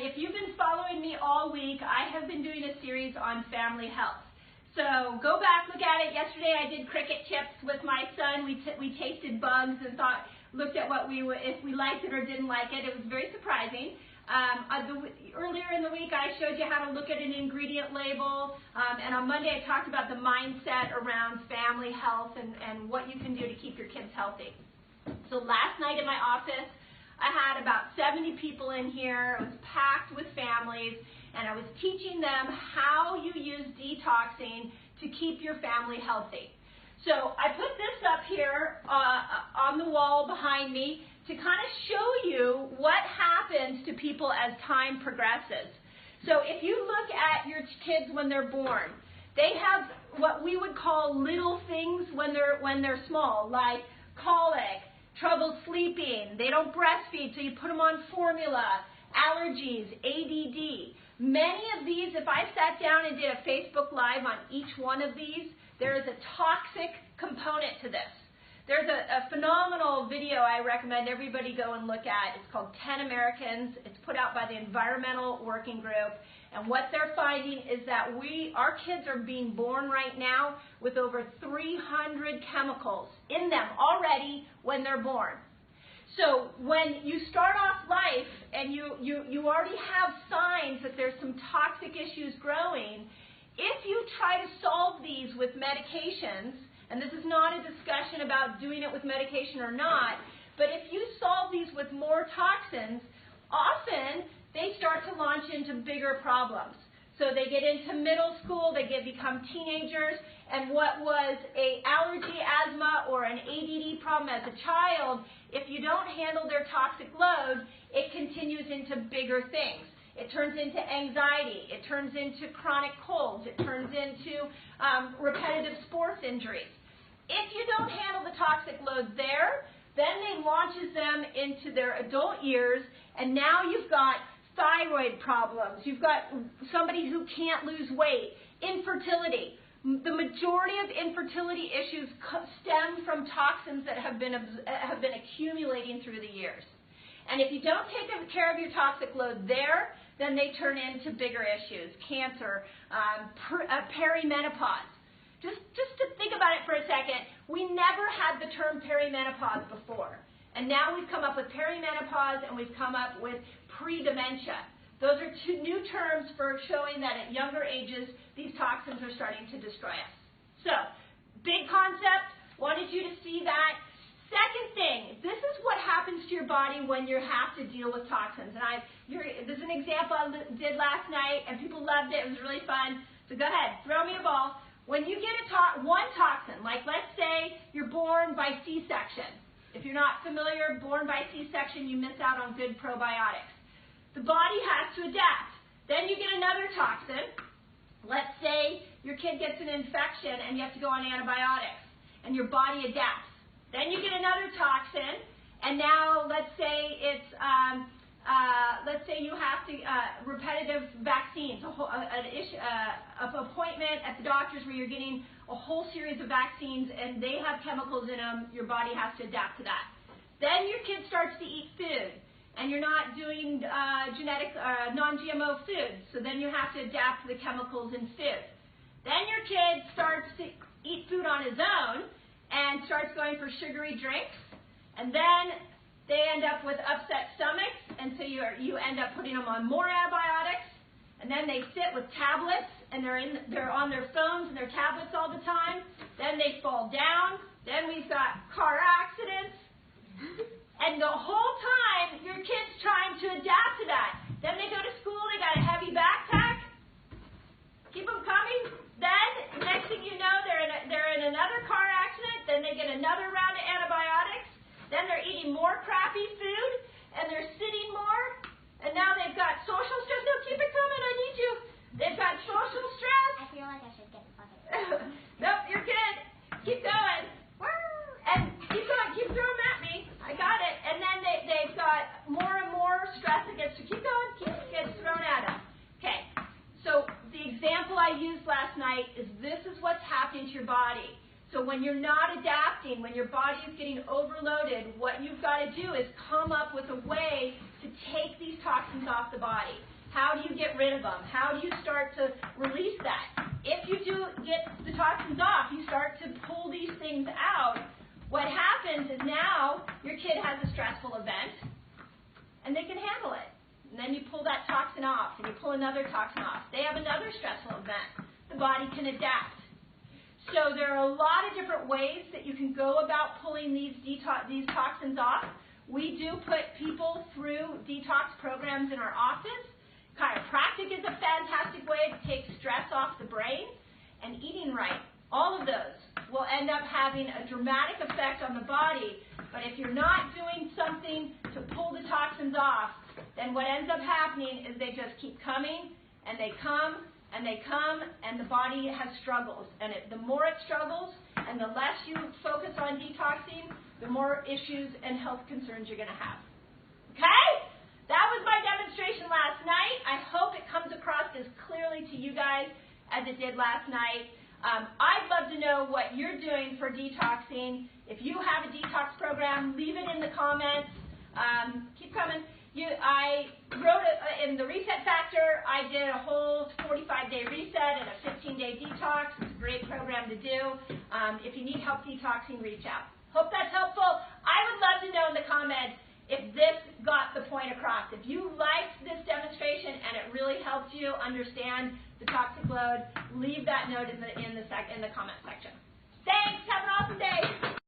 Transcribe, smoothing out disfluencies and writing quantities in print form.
And if you've been following me all week, I have been doing a series on family health. So go back, look at it. Yesterday I did cricket chips with my son. We tasted bugs and looked at if we liked it or didn't like it. It was very surprising. Earlier in the week I showed you how to look at an ingredient label, and on Monday I talked about the mindset around family health and what you can do to keep your kids healthy. So last night in my office I had about 70 people in here. It was packed with families, and I was teaching them how you use detoxing to keep your family healthy. So I put this up here on the wall behind me to kind of show you what happens to people as time progresses. So if you look at your kids when they're born, they have what we would call little things when they're small, like colic, trouble sleeping, they don't breastfeed, so you put them on formula, allergies, ADD. Many of these, if I sat down and did a Facebook Live on each one of these, there is a toxic component to this. There's a phenomenal video I recommend everybody go and look at. It's called 10 Americans. It's put out by the Environmental Working Group. And what they're finding is that our kids are being born right now with over 300 chemicals in them already when they're born. So when you start off life and you already have signs that there's some toxic issues growing, if you try to solve these with medications, and this is not a discussion about doing it with medication or not, but if you solve these with more toxins, often they start to launch into bigger problems. So they get into middle school, they become teenagers, and what was an allergy, asthma, or an ADD problem as a child, if you don't handle their toxic load, it continues into bigger things. It turns into anxiety, it turns into chronic colds, it turns into repetitive sports injuries. If you don't handle the toxic load there, then it launches them into their adult years, and now you've got thyroid problems, you've got somebody who can't lose weight, infertility. The majority of infertility issues stem from toxins that have been accumulating through the years. And if you don't take care of your toxic load there, then they turn into bigger issues, cancer, perimenopause. Just to think about it for a second, we never had the term perimenopause before. And now we've come up with perimenopause and we've come up with pre-dementia. Those are two new terms for showing that at younger ages, these toxins are starting to destroy us. So, big concept, wanted you to see that. Second thing, this is what happens to your body when you have to deal with toxins. And this is an example I did last night, and people loved it. It was really fun. So go ahead, throw me a ball. When you get one toxin, like let's say you're born by C-section. If you're not familiar, born by C-section, you miss out on good probiotics. The body has to adapt. Then you get another toxin. Let's say your kid gets an infection and you have to go on antibiotics, and your body adapts. Then you get another toxin, and now let's say it's you have to repetitive vaccines, an appointment at the doctor's where you're getting a whole series of vaccines, and they have chemicals in them. Your body has to adapt to that. Then your kid starts to eat food, and you're not doing non-GMO food, so then you have to adapt to the chemicals in food. Then your kid starts to eat food on his own and starts going for sugary drinks, and then they end up with upset stomachs, and so you end up putting them on more antibiotics, and then they sit with tablets, and they're on their phones and their tablets all the time. Then they fall down. Then we've got car accidents. And the whole time, your kid's trying to adapt to that. Then they go to school, they got a heavy backpack. Keep them coming. Then, next thing you know, they're in another car accident. Then they get another round of antibiotics. Then they're eating more crappy food, and they're sitting more. And now they've got social stress. No, keep it coming. I need you. They've got social stress. I feel like I should get the bucket. Nope, you're good. Keep going. And keep going. Keep throwing them at me. I got it. And then they've got more and more stress that gets to keep going. Gets thrown at them. Okay. So the example I used last night is this is what's happening to your body. So when you're not adapting, when your body is getting overloaded, what you've got to do is come up with a way to take these toxins off the body. How do you get rid of them? How do you start to release that? If you do get the toxins off, you start to pull these things out. What happens is now your kid has a stressful event, and they can handle it. And then you pull that toxin off, and you pull another toxin off. They have another stressful event. The body can adapt. So there are a lot of different ways that you can go about pulling these toxins off. We do put people through detox programs in our office. Chiropractic is a fantastic way to take stress off the brain, and eating right. All of those will end up having a dramatic effect on the body, but if you're not doing something to pull the toxins off, then what ends up happening is they just keep coming, and they come, and they come, and the body has struggles. And the more it struggles, and the less you focus on detoxing, the more issues and health concerns you're going to have. Okay? That was my demonstration last night. I hope it comes across as clearly to you guys as it did last night. I'd love to know what you're doing for detoxing. If you have a detox program, leave it in the comments. Keep coming. I wrote in the Reset Factor, I did a whole 45-day reset and a 15-day detox. It's a great program to do. If you need help detoxing, reach out. Hope that's helpful. I would love to know in the comments if this got the point across. If you liked this demonstration and it really helped you understand the toxic load, leave that note in the comment section. Thanks. Have an awesome day.